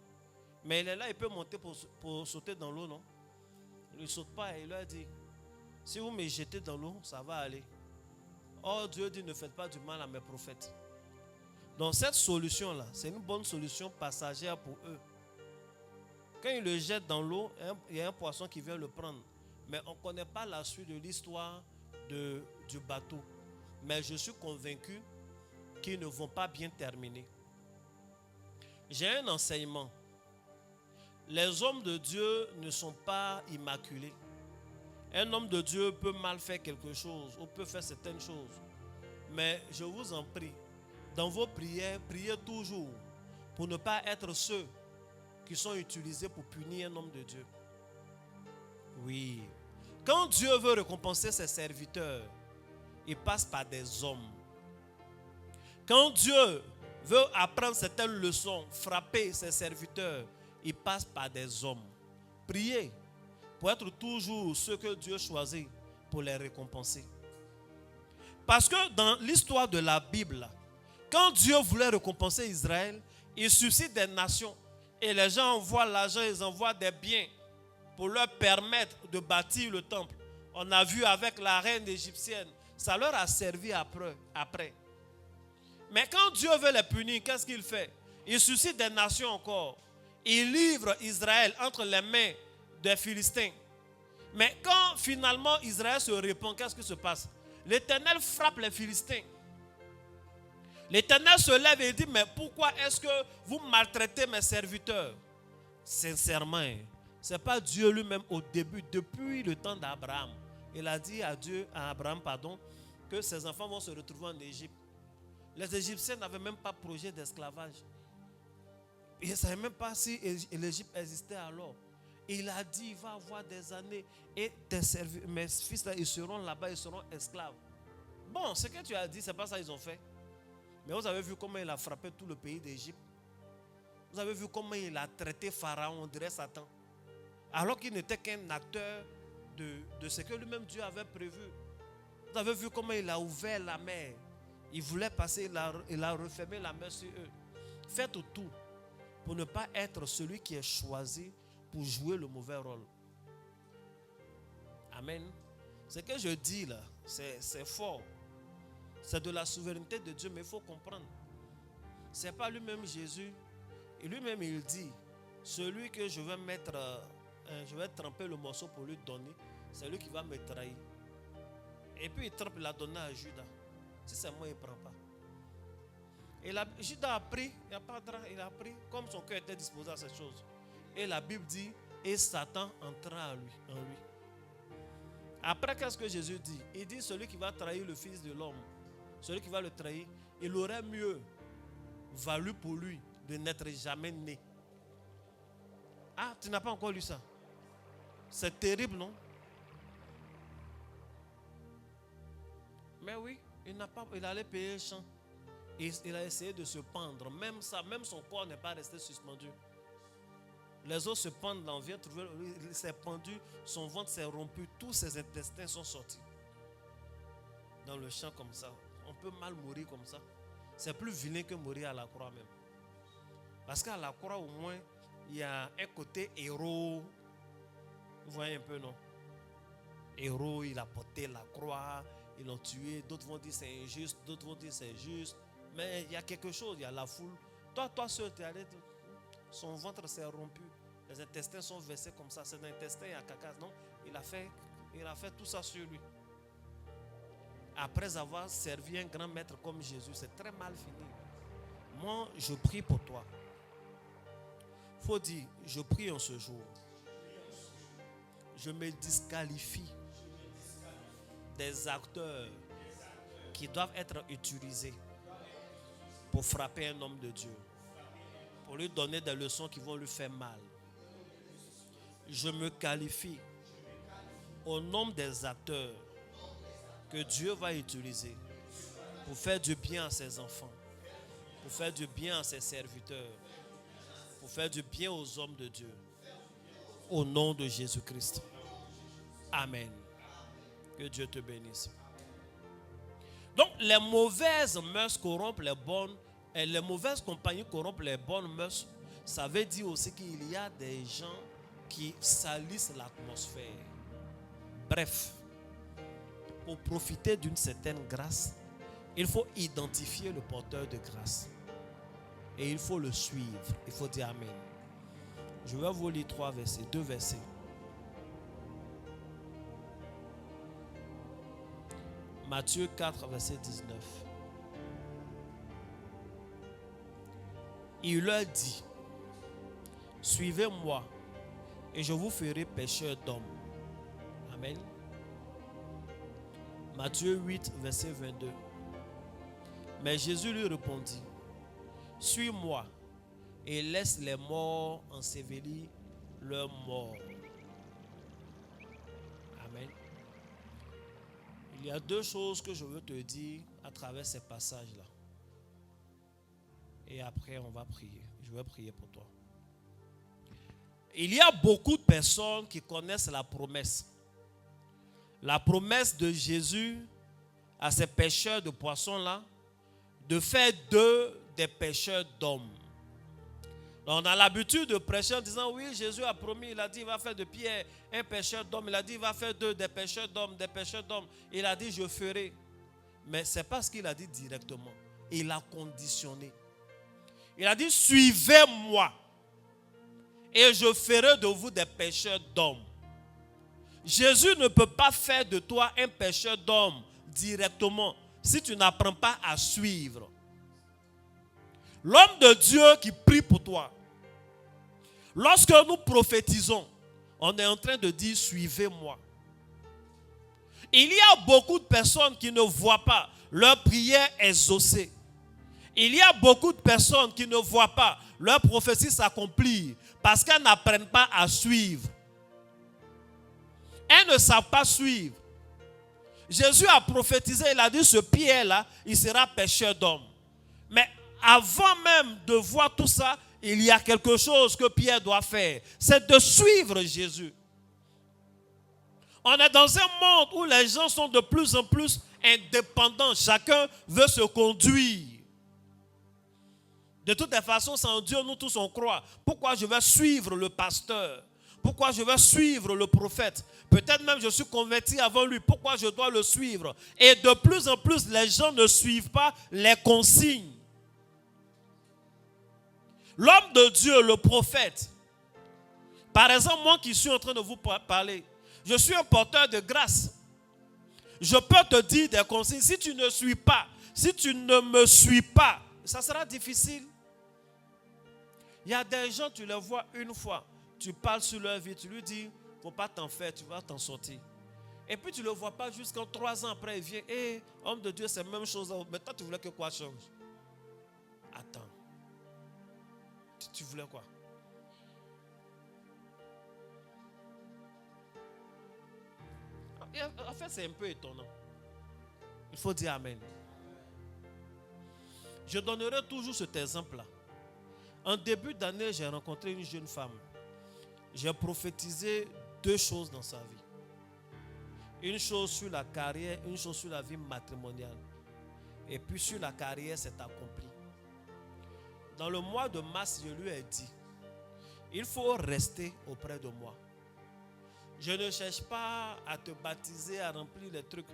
Mais il est là, il peut monter pour sauter dans l'eau, non? Il ne saute pas et il lui a dit, si vous me jetez dans l'eau, ça va aller. Or, Dieu dit, ne faites pas du mal à mes prophètes. Donc cette solution-là, c'est une bonne solution passagère pour eux. Quand ils le jettent dans l'eau, il y a un poisson qui vient le prendre. Mais on ne connaît pas la suite de l'histoire du bateau. Mais je suis convaincu qu'ils ne vont pas bien terminer. J'ai un enseignement. Les hommes de Dieu ne sont pas immaculés. Un homme de Dieu peut mal faire quelque chose ou peut faire certaines choses. Mais je vous en prie, dans vos prières, priez toujours pour ne pas être ceux qui sont utilisés pour punir un homme de Dieu. Oui. Quand Dieu veut récompenser ses serviteurs, il passe par des hommes. Quand Dieu veut apprendre certaines leçons, frapper ses serviteurs, il passe par des hommes. Priez pour être toujours ceux que Dieu choisit pour les récompenser. Parce que dans l'histoire de la Bible, quand Dieu voulait récompenser Israël, il suscite des nations et les gens envoient l'argent, ils envoient des biens pour leur permettre de bâtir le temple. On a vu avec la reine égyptienne, ça leur a servi après. Mais quand Dieu veut les punir, qu'est-ce qu'il fait? Il suscite des nations encore. Il livre Israël entre les mains des Philistins. Mais quand finalement Israël se répand, qu'est-ce qui se passe? L'Éternel frappe les Philistins. L'Éternel se lève et dit, mais pourquoi est-ce que vous maltraitez mes serviteurs? Sincèrement, ce n'est pas Dieu lui-même au début, depuis le temps d'Abraham. Il a dit à Abraham, que ses enfants vont se retrouver en Égypte. Les Égyptiens n'avaient même pas projet d'esclavage. Ils ne savaient même pas si l'Égypte existait alors. Il a dit, il va avoir des années et mes fils, ils seront là-bas, ils seront esclaves. Bon, ce que tu as dit, ce n'est pas ça qu'ils ont fait. Mais vous avez vu comment il a frappé tout le pays d'Égypte. Vous avez vu comment il a traité Pharaon, on dirait Satan. Alors qu'il n'était qu'un acteur de ce que lui-même Dieu avait prévu. Vous avez vu comment il a ouvert la mer. Il voulait passer, il a refermé la mer sur eux. Faites tout pour ne pas être celui qui est choisi pour jouer le mauvais rôle. Amen. Ce que je dis là, c'est fort. C'est de la souveraineté de Dieu, mais il faut comprendre. Ce n'est pas lui-même Jésus. Et lui-même il dit, celui que je vais mettre, je vais tremper le morceau pour lui donner, c'est lui qui va me trahir. Et puis il trempe, il a donné à Judas. Si c'est moi, il ne prend pas. Et Judas a pris, il a pris comme son cœur était disposé à cette chose. Et la Bible dit, et Satan entra en lui. Après, qu'est-ce que Jésus dit? Il dit, celui qui va trahir le Fils de l'homme, celui qui va le trahir, il aurait mieux valu pour lui de n'être jamais né. Ah, tu n'as pas encore lu ça? C'est terrible, non? Mais oui, il allait payer champ. Il a essayé de se pendre. Même son corps n'est pas resté suspendu. Les os se pendent, on vient trouver, il s'est pendu, son ventre s'est rompu, tous ses intestins sont sortis. Dans le champ comme ça. On peut mal mourir comme ça. C'est plus vilain que mourir à la croix même. Parce qu'à la croix au moins, il y a un côté héros. Vous voyez un peu, non? Héros, il a porté la croix, ils l'ont tué. D'autres vont dire c'est injuste, d'autres vont dire c'est juste. Mais il y a quelque chose, il y a la foule. Toi seul, tu es allé, son ventre s'est rompu. Les intestins sont versés comme ça. C'est dans l'intestin, il y a caca. Non, il a fait tout ça sur lui. Après avoir servi un grand maître comme Jésus, c'est très mal fini. Moi, je prie pour toi. Il faut dire, je prie en ce jour. Je me disqualifie des acteurs qui doivent être utilisés pour frapper un homme de Dieu, pour lui donner des leçons qui vont lui faire mal. Je me qualifie au nom des acteurs que Dieu va utiliser pour faire du bien à ses enfants, pour faire du bien à ses serviteurs, pour faire du bien aux hommes de Dieu. Au nom de Jésus-Christ. Amen. Que Dieu te bénisse. Donc, les mauvaises mœurs corrompent les bonnes, et les mauvaises compagnies corrompent les bonnes mœurs. Ça veut dire aussi qu'il y a des gens qui salissent l'atmosphère. Bref, pour profiter d'une certaine grâce, il faut identifier le porteur de grâce. Et il faut le suivre. Il faut dire Amen. Je vais vous lire deux versets. Matthieu 4, verset 19. Il leur dit, suivez-moi et je vous ferai pécheurs d'hommes. Amen. Matthieu 8, verset 22. Mais Jésus lui répondit, suis-moi et laisse les morts ensevelir leurs morts. Amen. Il y a deux choses que je veux te dire à travers ces passages-là. Et après, on va prier. Je vais prier pour toi. Il y a beaucoup de personnes qui connaissent la promesse. La promesse de Jésus à ces pêcheurs de poissons-là, de faire d'eux des pêcheurs d'hommes. On a l'habitude de prêcher en disant, oui, Jésus a promis, il a dit, il va faire de Pierre un pêcheur d'hommes. Il a dit, il va faire d'eux des pêcheurs d'hommes, des pêcheurs d'hommes. Il a dit, je ferai. Mais ce n'est pas ce qu'il a dit directement. Il a conditionné. Il a dit, suivez-moi et je ferai de vous des pêcheurs d'hommes. Jésus ne peut pas faire de toi un pêcheur d'hommes directement si tu n'apprends pas à suivre. L'homme de Dieu qui prie pour toi, lorsque nous prophétisons, on est en train de dire, suivez-moi. Il y a beaucoup de personnes qui ne voient pas leur prière exaucée. Il y a beaucoup de personnes qui ne voient pas leur prophétie s'accomplir parce qu'elles n'apprennent pas à suivre. Elles ne savent pas suivre. Jésus a prophétisé, il a dit, ce Pierre-là, il sera pêcheur d'hommes. Mais avant même de voir tout ça, il y a quelque chose que Pierre doit faire. C'est de suivre Jésus. On est dans un monde où les gens sont de plus en plus indépendants. Chacun veut se conduire. De toutes les façons, c'est en Dieu, nous tous on croit. Pourquoi je vais suivre le pasteur? Pourquoi je vais suivre le prophète? Peut-être même je suis converti avant lui. Pourquoi je dois le suivre? Et de plus en plus, les gens ne suivent pas les consignes. L'homme de Dieu, le prophète. Par exemple, moi qui suis en train de vous parler, je suis un porteur de grâce. Je peux te dire des consignes. Si tu ne suis pas, si tu ne me suis pas, ça sera difficile. Il y a des gens, tu les vois une fois, tu parles sur leur vie, tu lui dis, il ne faut pas t'en faire, tu vas t'en sortir. Et puis tu ne le vois pas jusqu'en 3 ans après, il vient, hé, homme de Dieu, c'est la même chose. Mais toi, tu voulais que quoi change? Attends. Tu voulais quoi? En fait, c'est un peu étonnant. Il faut dire Amen. Je donnerai toujours cet exemple-là. En début d'année, j'ai rencontré une jeune femme. J'ai prophétisé 2 choses dans sa vie. Une chose sur la carrière, une chose sur la vie matrimoniale. Et puis sur la carrière, c'est accompli. Dans le mois de mars, je lui ai dit, il faut rester auprès de moi. Je ne cherche pas à te baptiser, à remplir les trucs.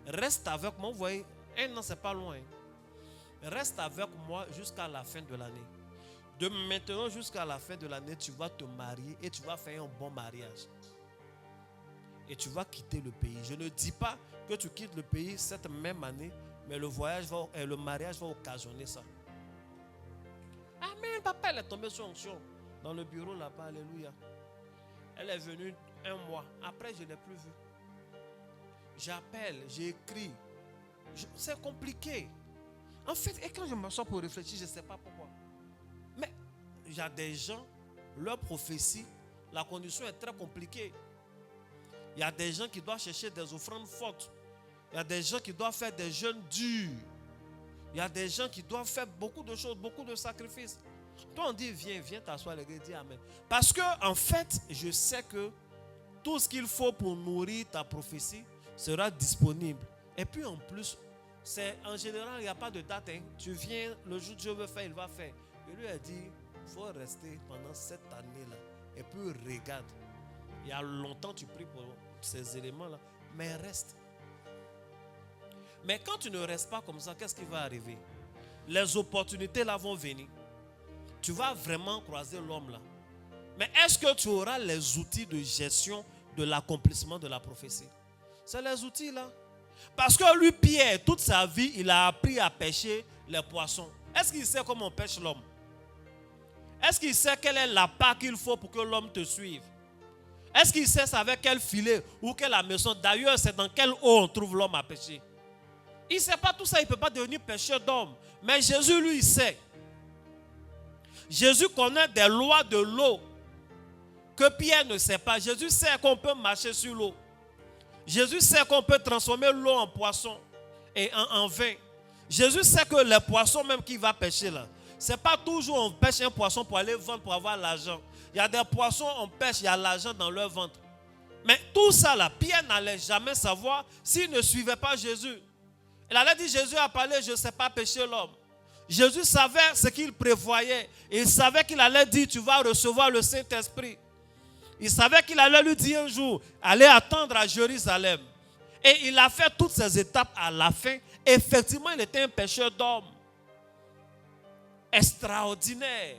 Reste avec moi. Vous voyez, 1 an, c'est pas loin. Reste avec moi jusqu'à la fin de l'année. De maintenant jusqu'à la fin de l'année, tu vas te marier et tu vas faire un bon mariage. Et tu vas quitter le pays. Je ne dis pas que tu quittes le pays cette même année, mais le mariage va occasionner ça. Amen, papa, elle est tombée sur onction. Dans le bureau là-bas, alléluia. Elle est venue 1 mois. Après, je ne l'ai plus vue. J'appelle, j'écris. C'est compliqué. En fait, et quand je m'assois pour réfléchir, je ne sais pas pourquoi. Mais il y a des gens, leur prophétie, la condition est très compliquée. Il y a des gens qui doivent chercher des offrandes fortes. Il y a des gens qui doivent faire des jeûnes durs. Il y a des gens qui doivent faire beaucoup de choses, beaucoup de sacrifices. Toi, on dit, viens t'asseoir, les gars, dis Amen. Parce que, en fait, je sais que tout ce qu'il faut pour nourrir ta prophétie sera disponible. Et puis, en plus, en général, il n'y a pas de date. Hein. Tu viens, le jour où Dieu veut faire, il va faire. Il lui a dit, il faut rester pendant cette année-là. Et puis, regarde. Il y a longtemps, tu pries pour ces éléments-là. Mais reste. Mais quand tu ne restes pas comme ça, qu'est-ce qui va arriver? Les opportunités là vont venir. Tu vas vraiment croiser l'homme là. Mais est-ce que tu auras les outils de gestion de l'accomplissement de la prophétie? C'est les outils là. Parce que lui, Pierre, toute sa vie, il a appris à pêcher les poissons. Est-ce qu'il sait comment on pêche l'homme? Est-ce qu'il sait quelle est la part qu'il faut pour que l'homme te suive? Est-ce qu'il sait avec quel filet ou quelle hameçon? D'ailleurs, c'est dans quelle eau on trouve l'homme à pêcher? Il ne sait pas tout ça, il ne peut pas devenir pécheur d'homme. Mais Jésus, lui, il sait. Jésus connaît des lois de l'eau que Pierre ne sait pas. Jésus sait qu'on peut marcher sur l'eau. Jésus sait qu'on peut transformer l'eau en poisson et en vin. Jésus sait que les poissons même qu'il va pêcher là, ce n'est pas toujours on pêche un poisson pour aller vendre pour avoir l'argent. Il y a des poissons, on pêche, il y a l'argent dans leur ventre. Mais tout ça là, Pierre n'allait jamais savoir s'il ne suivait pas Jésus. Il allait dire, Jésus a parlé, je ne sais pas pêcher l'homme. Jésus savait ce qu'il prévoyait. Il savait qu'il allait dire, tu vas recevoir le Saint-Esprit. Il savait qu'il allait lui dire un jour, allez attendre à Jérusalem. Et il a fait toutes ces étapes à la fin. Effectivement, il était un pécheur d'homme. Extraordinaire.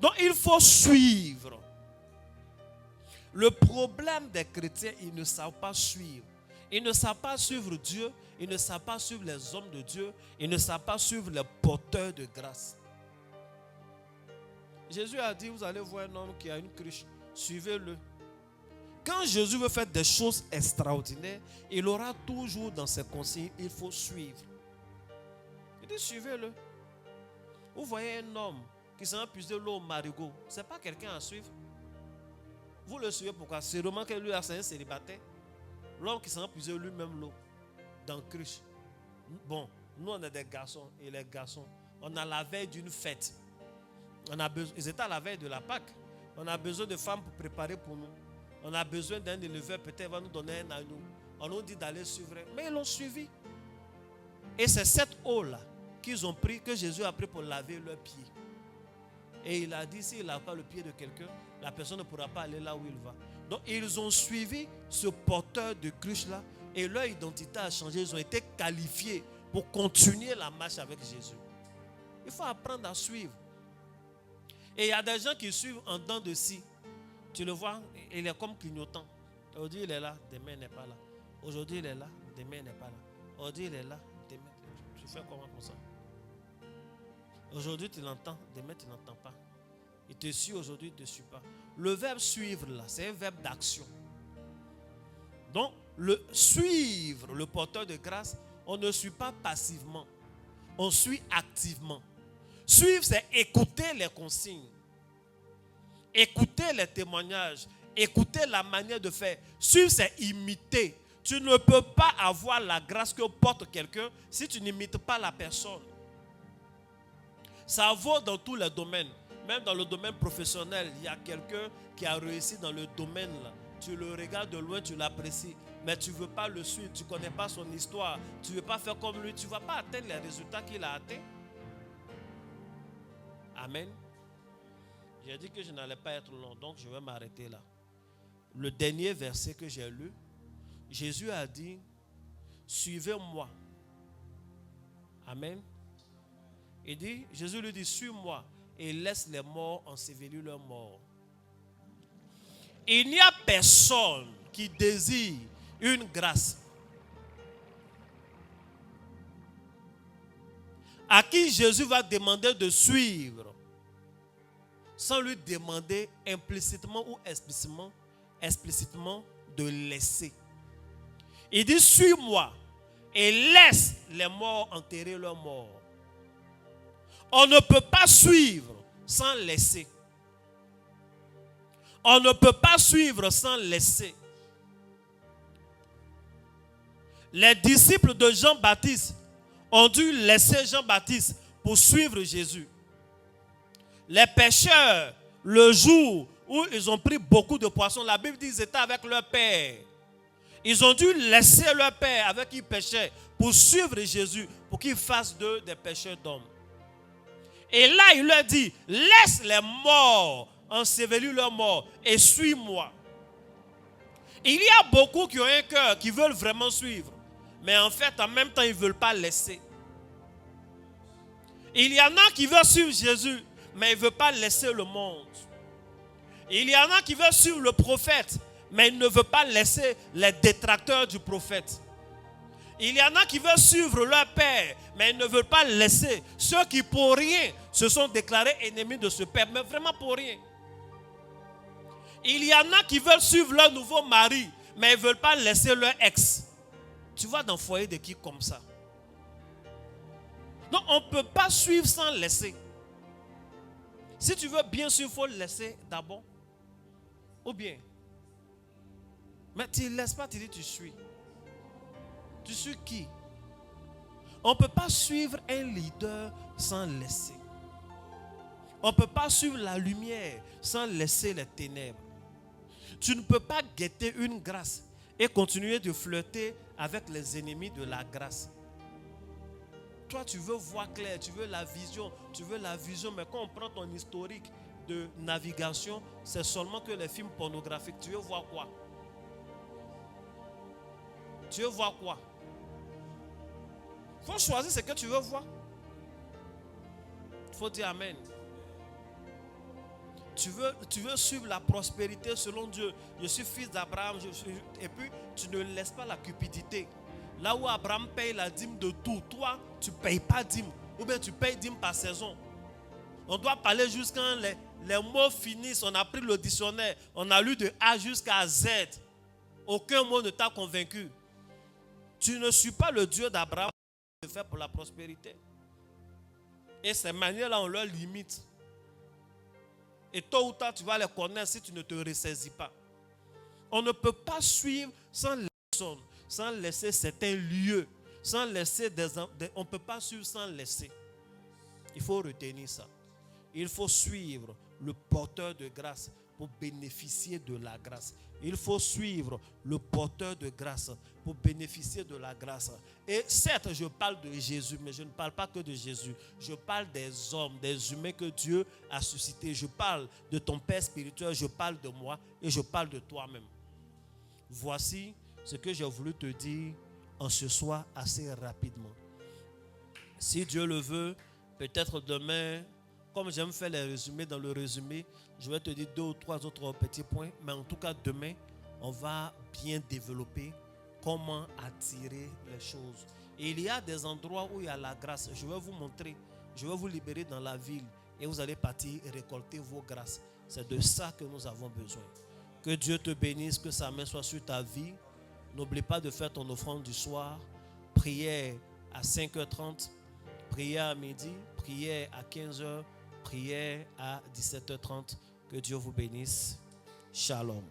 Donc, il faut suivre. Le problème des chrétiens, ils ne savent pas suivre. Ils ne savent pas suivre Dieu. Ils ne savent pas suivre les hommes de Dieu. Ils ne savent pas suivre les porteurs de grâce. Jésus a dit, vous allez voir un homme qui a une cruche. Suivez-le. Quand Jésus veut faire des choses extraordinaires, il aura toujours dans ses consignes, il faut suivre. Il dit, suivez-le. Vous voyez un homme qui s'en puiser l'eau au marigot, ce n'est pas quelqu'un à suivre. Vous le suivez pourquoi? C'est vraiment que lui, c'est un célibataire. L'homme qui s'en puiser lui-même l'eau dans le cruche. Bon, nous on est des garçons et les garçons, on a la veille d'une fête. Ils étaient à la veille de la Pâque. On a besoin de femmes pour préparer pour nous. On a besoin d'un éleveur, peut-être va nous donner un agneau. On nous dit d'aller suivre. Mais ils l'ont suivi. Et c'est cette eau-là qu'ils ont pris, que Jésus a pris pour laver leurs pieds. Et il a dit, s'il ne lave pas le pied de quelqu'un, la personne ne pourra pas aller là où il va. Donc ils ont suivi ce porteur de cruche-là et leur identité a changé. Ils ont été qualifiés pour continuer la marche avec Jésus. Il faut apprendre à suivre. Et il y a des gens qui suivent en dents de scie. Tu le vois, il est comme clignotant. Aujourd'hui il est là, demain il n'est pas là. Aujourd'hui il est là, demain il n'est pas là. Aujourd'hui il est là, demain. Tu fais comment pour ça? Aujourd'hui tu l'entends, demain tu n'entends pas. Il te suit aujourd'hui, il ne te suit pas. Le verbe suivre là, c'est un verbe d'action. Donc, le suivre, le porteur de grâce, on ne suit pas passivement. On suit activement. Suivre, c'est écouter les consignes. Écouter les témoignages. Écouter la manière de faire. Suivre, c'est imiter. Tu ne peux pas avoir la grâce que porte quelqu'un si tu n'imites pas la personne. Ça vaut dans tous les domaines. Même dans le domaine professionnel, il y a quelqu'un qui a réussi dans le domaine là. Tu le regardes de loin, tu l'apprécies. Mais tu ne veux pas le suivre, tu ne connais pas son histoire. Tu ne veux pas faire comme lui, tu ne vas pas atteindre les résultats qu'il a atteints. Amen. J'ai dit que je n'allais pas être long, donc je vais m'arrêter là. Le dernier verset que j'ai lu, Jésus a dit, suivez-moi. Amen. Il dit, Jésus lui dit, suis-moi et laisse les morts ensevelir leurs morts. Il n'y a personne qui désire une grâce à qui Jésus va demander de suivre sans lui demander implicitement ou explicitement de laisser. Il dit, suis-moi et laisse les morts enterrer leurs morts. On ne peut pas suivre sans laisser. On ne peut pas suivre sans laisser. Les disciples de Jean-Baptiste ont dû laisser Jean-Baptiste pour suivre Jésus. Les pêcheurs, le jour où ils ont pris beaucoup de poissons, la Bible dit qu'ils étaient avec leur père. Ils ont dû laisser leur père avec qui ils pêchaient pour suivre Jésus, pour qu'il fasse d'eux des pêcheurs d'hommes. Et là, il leur dit, laisse les morts ensevelir leurs morts et suis-moi. Il y a beaucoup qui ont un cœur, qui veulent vraiment suivre. Mais en fait, en même temps, ils ne veulent pas laisser. Il y en a qui veulent suivre Jésus, mais ils ne veulent pas laisser le monde. Il y en a qui veulent suivre le prophète, mais ils ne veulent pas laisser les détracteurs du prophète. Il y en a qui veulent suivre leur père, mais ils ne veulent pas laisser ceux qui pour rien se sont déclarés ennemis de ce père, mais vraiment pour rien. Il y en a qui veulent suivre leur nouveau mari, mais ils ne veulent pas laisser leur ex. Tu vois dans le foyer de qui comme ça? Donc on ne peut pas suivre sans laisser. Si tu veux bien sûr, il faut laisser d'abord. Ou bien. Mais tu ne laisses pas, tu dis tu suis. Tu suis qui? On ne peut pas suivre un leader sans laisser. On ne peut pas suivre la lumière sans laisser les ténèbres. Tu ne peux pas guetter une grâce et continuer de flirter avec les ennemis de la grâce. Toi, tu veux voir clair, tu veux la vision, mais quand on prend ton historique de navigation, c'est seulement que les films pornographiques. Tu veux voir quoi? Tu veux voir quoi? Il faut choisir ce que tu veux voir. Il faut dire Amen. Tu veux suivre la prospérité selon Dieu. Je suis fils d'Abraham. Et puis, tu ne laisses pas la cupidité. Là où Abraham paye la dîme de tout, toi, tu ne payes pas dîme. Ou bien tu payes dîme par saison. On doit parler jusqu'à les mots finissent. On a pris le dictionnaire. On a lu de A jusqu'à Z. Aucun mot ne t'a convaincu. Tu ne suis pas le Dieu d'Abraham de faire pour la prospérité. Et ces manières-là, on leur limite. Et tôt ou tard, tu vas les connaître si tu ne te ressaisis pas. On ne peut pas suivre sans les personnes, sans laisser certains lieux, sans laisser on ne peut pas suivre sans laisser. Il faut retenir ça. Il faut suivre le porteur de grâce pour bénéficier de la grâce. Il faut suivre le porteur de grâce pour bénéficier de la grâce. Et certes, je parle de Jésus, mais je ne parle pas que de Jésus. Je parle des hommes, des humains que Dieu a suscités. Je parle de ton Père spirituel, je parle de moi et je parle de toi-même. Voici ce que j'ai voulu te dire en ce soir assez rapidement. Si Dieu le veut, peut-être demain, comme j'aime faire les résumés dans le résumé, je vais te dire 2 ou 3 autres petits points. Mais en tout cas, demain, on va bien développer comment attirer les choses. Et il y a des endroits où il y a la grâce. Je vais vous montrer. Je vais vous libérer dans la ville. Et vous allez partir récolter vos grâces. C'est de ça que nous avons besoin. Que Dieu te bénisse, que sa main soit sur ta vie. N'oublie pas de faire ton offrande du soir. Prière à 5h30. Prière à midi. Prière à 15h. Prière à 17h30. Que Dieu vous bénisse. Shalom.